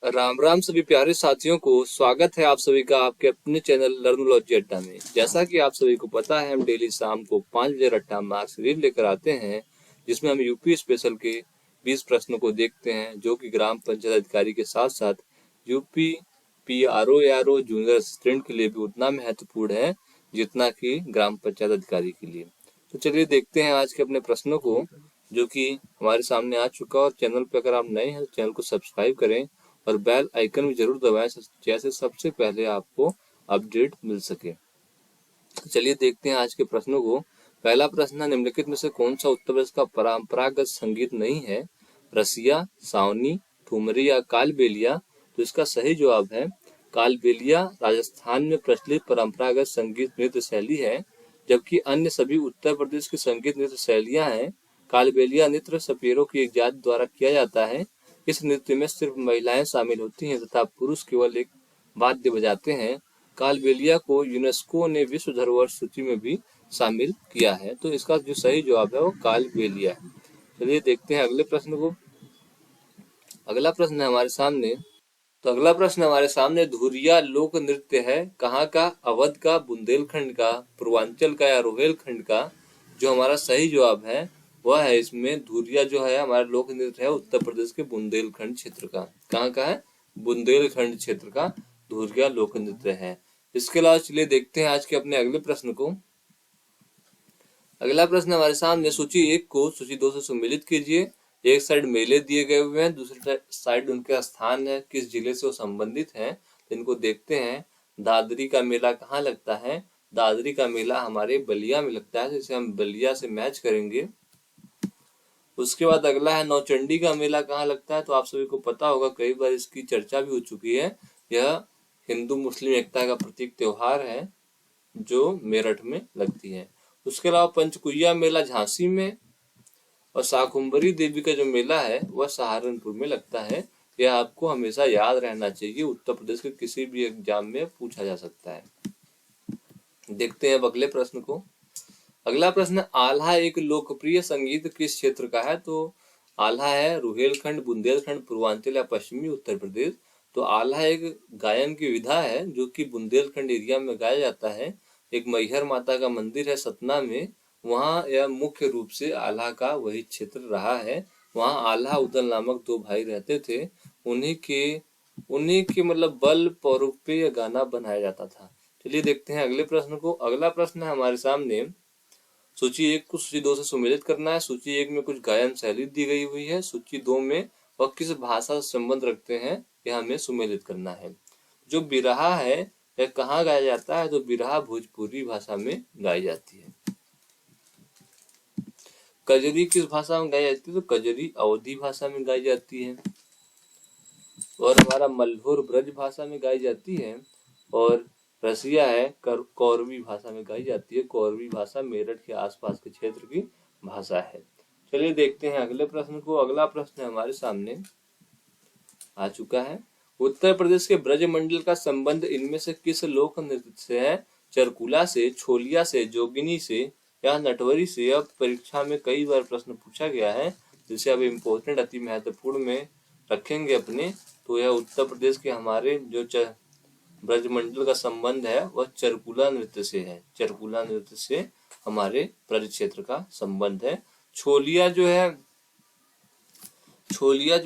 राम राम सभी प्यारे साथियों को स्वागत है आप सभी का आपके अपने चैनल लर्नोलॉजी अड्डा में। जैसा कि आप सभी को पता है, हम डेली शाम को 5 बजे रट्टा मार्क्स सीरीज लेकर आते हैं, जिसमें हम यूपी स्पेशल के 20 प्रश्नों को देखते हैं, जो कि ग्राम पंचायत अधिकारी के साथ साथ UP PRO ARO junior assistant के लिए भी उतना महत्वपूर्ण है जितना कि ग्राम पंचायत अधिकारी के लिए। तो चलिए देखते हैं आज के अपने प्रश्नों को, जो कि हमारे सामने आ चुका। और चैनल पर अगर आप नए हैं तो चैनल को सब्सक्राइब करें और बेल आइकन भी जरूर दबाएं, जैसे सबसे पहले आपको अपडेट मिल सके। तो चलिए देखते हैं आज के प्रश्नों को। पहला प्रश्न है, निम्नलिखित में से कौन सा उत्तर प्रदेश का परंपरागत संगीत नहीं है? रसिया, सावनी, ठुमरी या कालबेलिया? तो इसका सही जवाब है कालबेलिया। राजस्थान में प्रचलित परंपरागत संगीत नृत्य शैली है, जबकि अन्य सभी उत्तर प्रदेश की संगीत नृत्य शैलियां हैं। कालबेलिया नृत्य सपेरों की एक जाति द्वारा किया जाता है। इस नृत्य में सिर्फ महिलाएं शामिल होती हैं तथा पुरुष केवल एक वाद्य बजाते हैं। कालबेलिया को यूनेस्को ने विश्व धरोहर सूची में भी शामिल किया है। तो इसका जो सही जवाब है वो कालबेलिया है। चलिए देखते हैं अगले प्रश्न को। अगला प्रश्न है हमारे सामने। तो अगला प्रश्न हमारे सामने, धुरिया लोक नृत्य है कहाँ का? अवध का, बुंदेलखंड का, पूर्वांचल का या रोहेलखंड का? जो हमारा सही जवाब है वह है इसमें धुरिया जो है हमारा लोक नृत्य है उत्तर प्रदेश के बुंदेलखंड क्षेत्र का। कहाँ का है? बुंदेलखंड क्षेत्र का धुरिया लोक नृत्य है। इसके अलावा चलिए देखते हैं आज के अपने अगले प्रश्न को। अगला प्रश्न हमारे सामने, सूची 1 को सूची 2 से सम्मिलित कीजिए। एक साइड मेले दिए गए हुए हैं, दूसरी साइड उनके स्थान है, किस जिले से वो संबंधित हैं। तो इनको देखते हैं। दादरी का मेला कहाँ लगता है? दादरी का मेला हमारे बलिया में लगता है, जिसे हम बलिया से मैच करेंगे। उसके बाद अगला है, नौचंडी का मेला कहाँ लगता है? तो आप सभी को पता होगा, कई बार इसकी चर्चा भी हो चुकी है। यह हिंदू मुस्लिम एकता का प्रतीक त्योहार है जो मेरठ में लगती है। उसके अलावा पंचकुइया मेला झांसी में, और शाकुंभरी देवी का जो मेला है वह सहारनपुर में लगता है। यह आपको हमेशा याद रहना चाहिए, उत्तर प्रदेश के किसी भी एग्जाम में पूछा जा सकता है। देखते हैं अब अगले प्रश्न को। अगला प्रश्न, आल्हा एक लोकप्रिय संगीत किस क्षेत्र का है? तो आल्हा है रुहेलखंड, बुंदेलखंड, पूर्वांचल या पश्चिमी उत्तर प्रदेश? तो आल्हा एक गायन की विधा है जो कि बुंदेलखंड एरिया में गाया जाता है। एक मैहर माता का मंदिर है सतना में, वहाँ यह मुख्य रूप से आल्हा का वही क्षेत्र रहा है। वहाँ आल्हा उदल नामक 2 भाई रहते थे। उन्हीं के मतलब बल पौरुष पे यह गाना बनाया जाता था। चलिए देखते हैं अगले प्रश्न को। अगला प्रश्न है हमारे सामने, सूची 1 को सूची 2 से सम्मिलित करना है। सूची 1 में कुछ गायन शैली दी गई हुई है, सूची 2 में वह किस भाषा से संबंध रखते हैं यह हमें सम्मिलित करना है। जो बिरहा है यह कहाँ गाया जाता है? तो बिरहा भोजपुरी भाषा में गाई जाती है। कजरी किस भाषा में गाई जाती है? तो कजरी अवधी भाषा में गाई जाती है। और हमारा मल्होर ब्रज भाषा में गाई जाती है। और रसिया है कौरवी भाषा में गाई जाती है। कौरवी भाषा मेरठ के आसपास के क्षेत्र की भाषा है। चलिए देखते हैं अगले प्रश्न को। अगला प्रश्न हमारे सामने आ चुका है, उत्तर प्रदेश के ब्रज मंडल का संबंध इनमें से किस लोक नृत्य से है? चरकुला से, छोलिया से, जोगिनी से या नटवरी से? अब परीक्षा में कई बार प्रश्न पूछा गया है, जिसे अब इम्पोर्टेंट अति महत्वपूर्ण में रखेंगे अपने। तो यह उत्तर प्रदेश के हमारे जो ब्रजमंडल का संबंध है वह चरकुला नृत्य से है। चरकुला नृत्य से हमारे ब्रज क्षेत्र का संबंध है। छोलिया जो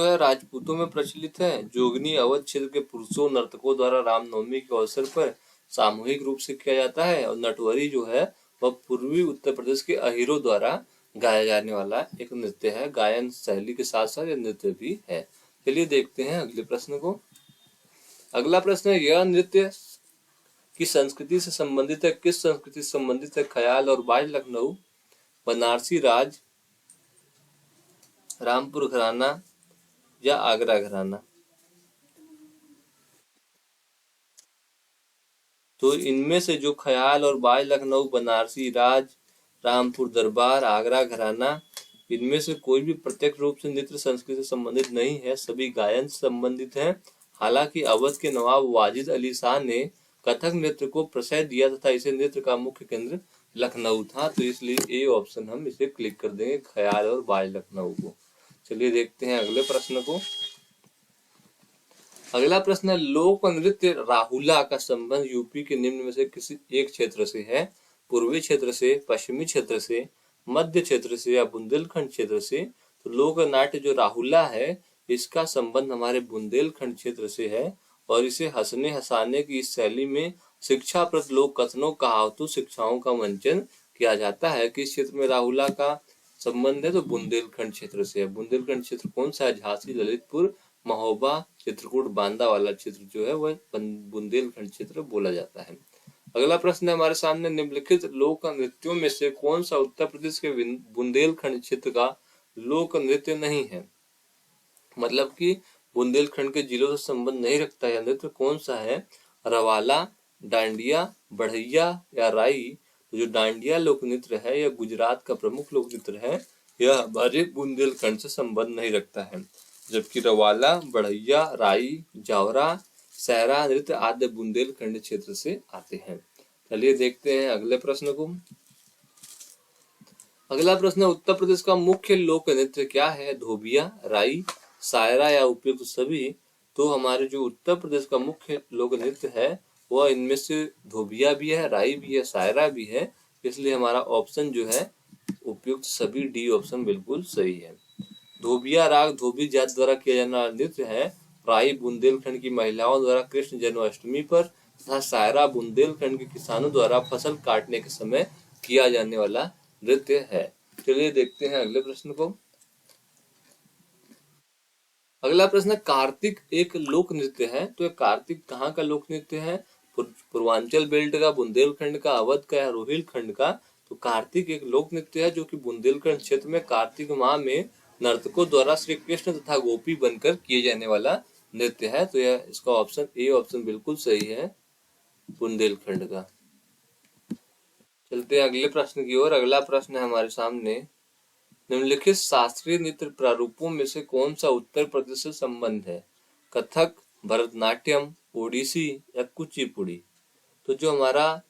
है राजपूतों में प्रचलित है। जोगनी अवध क्षेत्र के पुरुषों नर्तकों द्वारा रामनवमी के अवसर पर सामूहिक रूप से किया जाता है। और नटवरी जो है वह पूर्वी उत्तर प्रदेश के अहीरों द्वारा गाया जाने वाला एक नृत्य है। गायन शैली के साथ साथ यह नृत्य भी है। चलिए देखते हैं अगले प्रश्न को। अगला प्रश्न है, यह नृत्य किस संस्कृति से संबंधित है? किस संस्कृति से संबंधित है? ख्याल और बाज लखनऊ, बनारसी राज, रामपुर घराना या आगरा घराना? तो इनमें से जो ख्याल और बाज लखनऊ, बनारसी राज, रामपुर दरबार, आगरा घराना, इनमें से कोई भी प्रत्यक्ष रूप से नृत्य संस्कृति से संबंधित नहीं है, सभी गायन से संबंधित है। हालांकि अवध के नवाब वाजिद अली शाह ने कथक नृत्य को प्रशय दिया तथा इसे नृत्य का मुख्य केंद्र लखनऊ था। तो इसलिए ए ऑप्शन हम इसे क्लिक कर देंगे, ख्याल और बाज लखनऊ को। चलिए देखते हैं अगले प्रश्न को। अगला प्रश्न है, लोक नृत्य राहुला का संबंध यूपी के निम्न में से किसी एक क्षेत्र से है? पूर्वी क्षेत्र से, पश्चिमी क्षेत्र से, मध्य क्षेत्र से या बुंदेलखंड क्षेत्र से? तो लोक नाट्य जो राहुला है इसका संबंध हमारे बुंदेलखंड क्षेत्र से है और इसे हंसने हंसाने की इस शैली में शिक्षाप्रद लोक कथनों, कहावतों, शिक्षाओं का मंचन किया जाता है। किस क्षेत्र में राहुला का संबंध है? तो बुंदेलखंड क्षेत्र से है। बुंदेलखंड क्षेत्र कौन सा है? झांसी, ललितपुर, महोबा, चित्रकूट, बांदा वाला क्षेत्र जो है वह बुंदेलखंड क्षेत्र बोला जाता है। अगला प्रश्न है हमारे सामने, निम्नलिखित लोक नृत्यों में से कौन सा उत्तर प्रदेश के बुंदेलखंड क्षेत्र का लोक नृत्य नहीं है? मतलब कि बुंदेलखंड के जिलों से संबंध नहीं रखता है नृत्य, कौन सा है? रवाला, डांडिया, बढ़ैया या राई? तो जो डांडिया लोक नृत्य है यह गुजरात का प्रमुख लोक नृत्य है, यह हमारे बुंदेलखंड से संबंध नहीं रखता है। जबकि रवाला, बढ़ैया, राई, जावरा, सहरा नृत्य आदि बुंदेलखंड क्षेत्र से आते हैं। चलिए देखते हैं अगले प्रश्न को। अगला प्रश्न, उत्तर प्रदेश का मुख्य लोक नृत्य क्या है? धोबिया, राई, सायरा या उपयुक्त सभी? तो हमारे जो उत्तर प्रदेश का मुख्य लोक नृत्य है वह इनमें से धोबिया भी है, राई भी है, सायरा भी है, इसलिए हमारा ऑप्शन जो है उपयुक्त सभी, डी ऑप्शन बिल्कुल सही है। धोबिया राग धोबी जाति द्वारा किया जाने वाला नृत्य है। राई बुंदेलखंड की महिलाओं द्वारा कृष्ण जन्माष्टमी पर तथा सायरा बुंदेलखंड के किसानों द्वारा फसल काटने के समय किया जाने वाला नृत्य है। चलिए देखते हैं अगले प्रश्न को। अगला प्रश्न, कार्तिक एक लोक नृत्य है, तो कार्तिक कहाँ का लोक नृत्य है? पूर्वांचल बेल्ट का, बुंदेलखंड का, अवध का या रोहिलखंड का? तो कार्तिक एक लोक नृत्य है जो कि बुंदेलखंड क्षेत्र में कार्तिक माह में नर्तकों द्वारा श्री कृष्ण तथा गोपी बनकर किए जाने वाला नृत्य है। तो यह इसका ऑप्शन ए ऑप्शन बिल्कुल सही है, बुंदेलखंड का। चलते हैं अगले प्रश्न की ओर। अगला प्रश्न है हमारे सामने, निम्नलिखित शास्त्रीय नृत्य प्रारूपों में से कौन सा उत्तर प्रदेश से संबंध है? कथक, भरतनाट्यम, ओडिसी या कुचिपुड़ी? तो जो हमारा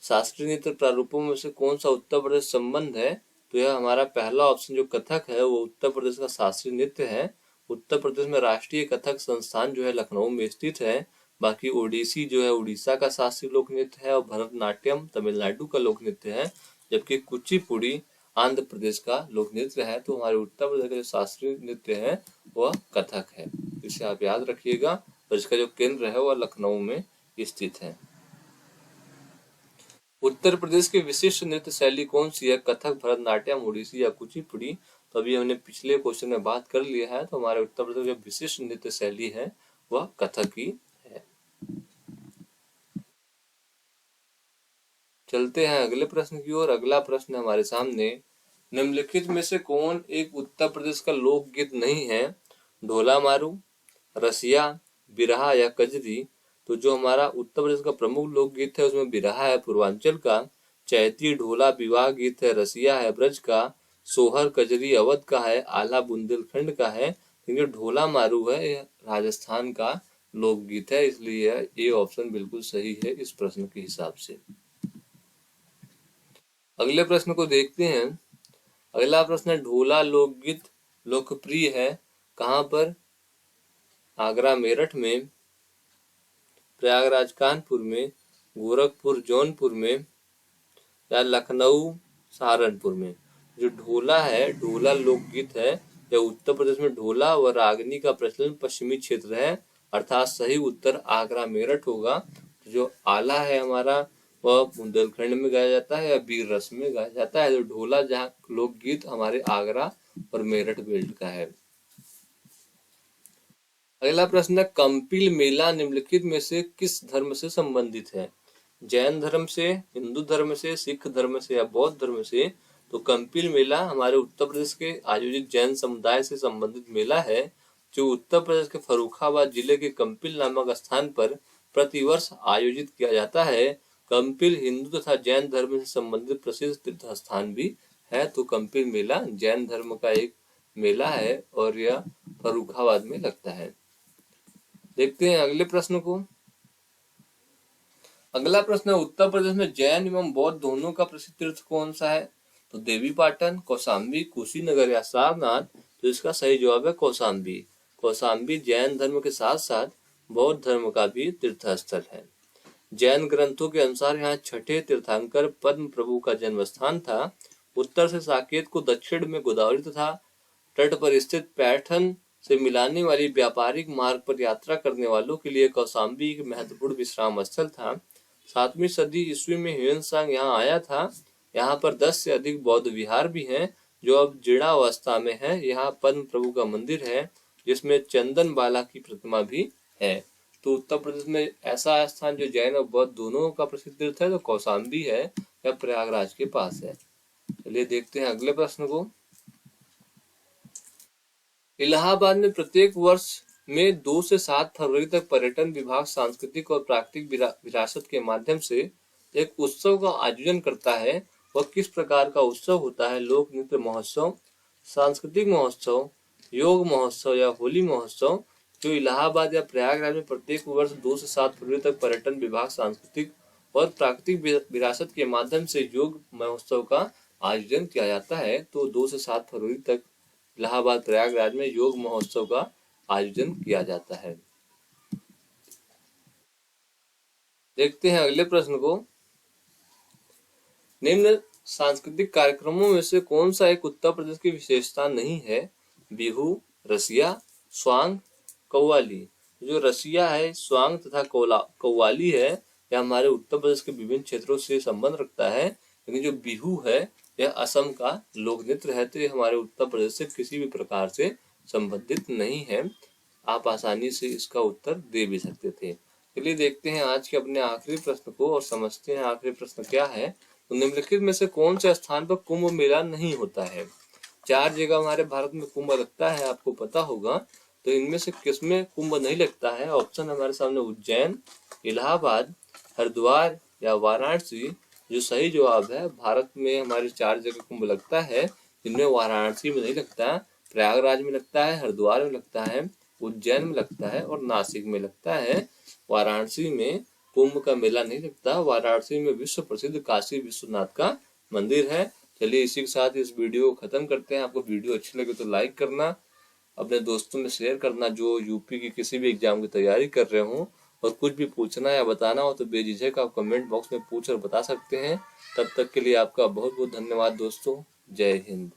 शास्त्रीय नृत्य प्रारूपों में से कौन सा उत्तर प्रदेश संबंध है? तो यह हमारा पहला ऑप्शन जो कथक है वो उत्तर प्रदेश का शास्त्रीय नृत्य है। उत्तर प्रदेश में राष्ट्रीय कथक संस्थान जो है लखनऊ में स्थित है। बाकी ओडिसी जो है उड़ीसा का शास्त्रीय लोक नृत्य है और भरतनाट्यम तमिलनाडु का लोक नृत्य है, जबकि कुचिपुड़ी आंध्र प्रदेश का लोक नृत्य है। तो हमारे उत्तर प्रदेश का जो शास्त्रीय नृत्य है वह कथक है, इसे आप याद रखिएगा। और इसका जो केंद्र है वह लखनऊ में स्थित है। उत्तर प्रदेश की विशिष्ट नृत्य शैली कौन सी है? कथक, भरतनाट्यम, ओडिसी या कुचिपुड़ी? तो अभी हमने पिछले क्वेश्चन में बात कर लिया है। तो हमारे उत्तर प्रदेश की विशिष्ट नृत्य शैली है वह कथक ही है। चलते हैं अगले प्रश्न की ओर। अगला प्रश्न हमारे सामने, निम्नलिखित में से कौन एक उत्तर प्रदेश का लोकगीत नहीं है? ढोला मारू, रसिया, बिरहा या कजरी? तो जो हमारा उत्तर प्रदेश का प्रमुख लोकगीत है उसमें बिरहा है पूर्वांचल का, चैती ढोला विवाह गीत है रसिया है ब्रज का, सोहर कजरी अवध का है, आला बुंदेलखंड का है, क्योंकि ढोला मारू है यह राजस्थान का लोकगीत है, इसलिए ये ऑप्शन बिल्कुल सही है इस प्रश्न के हिसाब से। अगले प्रश्न को देखते हैं। अगला प्रश्न है, ढोला लोकगीत लोकप्रिय है कहाँ पर? आगरा मेरठ में, प्रयागराज कानपुर में, गोरखपुर जौनपुर में या लखनऊ सहारनपुर में? जो ढोला है, ढोला लोकगीत है, यह उत्तर प्रदेश में ढोला व रागनी का प्रचलन पश्चिमी क्षेत्र है, अर्थात सही उत्तर आगरा मेरठ होगा। जो आला है हमारा वह बुंदेलखंड में गाया जाता है या बीर रस में गाया जाता है। तो ढोला जहाँ लोकगीत हमारे आगरा और मेरठ बेल्ट का है। अगला प्रश्न है, कंपिल मेला निम्नलिखित में से किस धर्म से संबंधित है? जैन धर्म से, हिंदू धर्म से, सिख धर्म से या बौद्ध धर्म से? तो कंपिल मेला हमारे उत्तर प्रदेश के आयोजित जैन समुदाय से संबंधित मेला है, जो उत्तर प्रदेश के फर्रुखाबाद जिले के कंपिल नामक स्थान पर प्रतिवर्ष आयोजित किया जाता है। कंपिल हिंदू तथा जैन धर्म से संबंधित प्रसिद्ध तीर्थ स्थान भी है। तो कंपिल मेला जैन धर्म का एक मेला है और यह फर्रुखाबाद में लगता है। देखते हैं अगले प्रश्न को। अगला प्रश्न है, उत्तर प्रदेश में जैन एवं बौद्ध दोनों का प्रसिद्ध तीर्थ कौन सा है? तो देवी पाटन, कौशाम्बी, कुशीनगर या सारनाथ? तो इसका सही जवाब है कौशाम्बी। कौशाम्बी जैन धर्म के साथ साथ बौद्ध धर्म का भी तीर्थस्थल है। जैन ग्रंथों के अनुसार यहाँ छठे तीर्थंकर पद्म प्रभु का जन्म स्थान था। उत्तर से साकेत को, दक्षिण में गोदावरी तथा तट पर स्थित पैठन से मिलाने वाली व्यापारिक मार्ग पर यात्रा करने वालों के लिए कौशाम्बी एक महत्वपूर्ण विश्राम स्थल था। 7वीं सदी ईस्वी में ह्वेनसांग यहाँ आया था। यहाँ पर 10 से अधिक बौद्ध विहार भी हैं जो अब जीर्णावस्था में है। यहाँ पद्म प्रभु का मंदिर है जिसमें चंदन बाला की प्रतिमा भी है। तो उत्तर प्रदेश में ऐसा स्थान जो जैन और बौद्ध दोनों का प्रसिद्ध तीर्थ है तो कौशाम्बी है या प्रयागराज के पास है। चलिए देखते हैं अगले प्रश्न को। इलाहाबाद में प्रत्येक वर्ष में 2 से 7 फरवरी तक पर्यटन विभाग सांस्कृतिक और प्राकृतिक विरासत के माध्यम से एक उत्सव का आयोजन करता है। वह किस प्रकार का उत्सव होता है? लोक नृत्य महोत्सव, सांस्कृतिक महोत्सव, योग महोत्सव या होली महोत्सव। जो इलाहाबाद या प्रयागराज में प्रत्येक वर्ष 2 से 7 फरवरी तक पर्यटन विभाग सांस्कृतिक और प्राकृतिक विरासत के माध्यम से योग महोत्सव का आयोजन किया जाता है। तो 2 से 7 फरवरी तक इलाहाबाद प्रयागराज में योग महोत्सव का आयोजन किया जाता है। देखते हैं अगले प्रश्न को। निम्न सांस्कृतिक कार्यक्रमों में से कौन सा एक उत्तर प्रदेश की विशेषता नहीं है? बिहू, रसिया, स्वांग, कव्वाली। जो रसिया है, स्वांग तथा कव्वाली है यह हमारे उत्तर प्रदेश के विभिन्न क्षेत्रों से संबंध रखता है, लेकिन जो बिहू है यह असम का लोक नृत्य है। तो ये हमारे उत्तर प्रदेश से किसी भी प्रकार से संबंधित नहीं है। आप आसानी से इसका उत्तर दे भी सकते थे। चलिए देखते हैं आज के अपने आखिरी प्रश्न को और समझते हैं आखिरी प्रश्न क्या है। तो निम्नलिखित में से कौन से स्थान पर कुंभ मेला नहीं होता है? 4 जगह हमारे भारत में कुंभ लगता है, आपको पता होगा। तो इनमें से किसमें कुंभ नहीं लगता है? ऑप्शन हमारे सामने उज्जैन, इलाहाबाद, हरिद्वार या वाराणसी। जो सही जवाब है, भारत में हमारे 4 जगह कुंभ लगता है, जिनमें वाराणसी में नहीं लगता, प्रयागराज में लगता है, हरिद्वार में लगता है, उज्जैन में लगता है और नासिक में लगता है। वाराणसी में कुंभ का मेला नहीं लगता। वाराणसी में विश्व प्रसिद्ध काशी विश्वनाथ का मंदिर है। चलिए इसी के साथ इस वीडियो को खत्म करते हैं। आपको वीडियो अच्छी लगे तो लाइक करना, अपने दोस्तों में शेयर करना जो यूपी की किसी भी एग्जाम की तैयारी कर रहे हो, और कुछ भी पूछना या बताना हो तो बेझिझक आप कमेंट बॉक्स में पूछ और बता सकते हैं। तब तक के लिए आपका बहुत बहुत धन्यवाद दोस्तों। जय हिंद।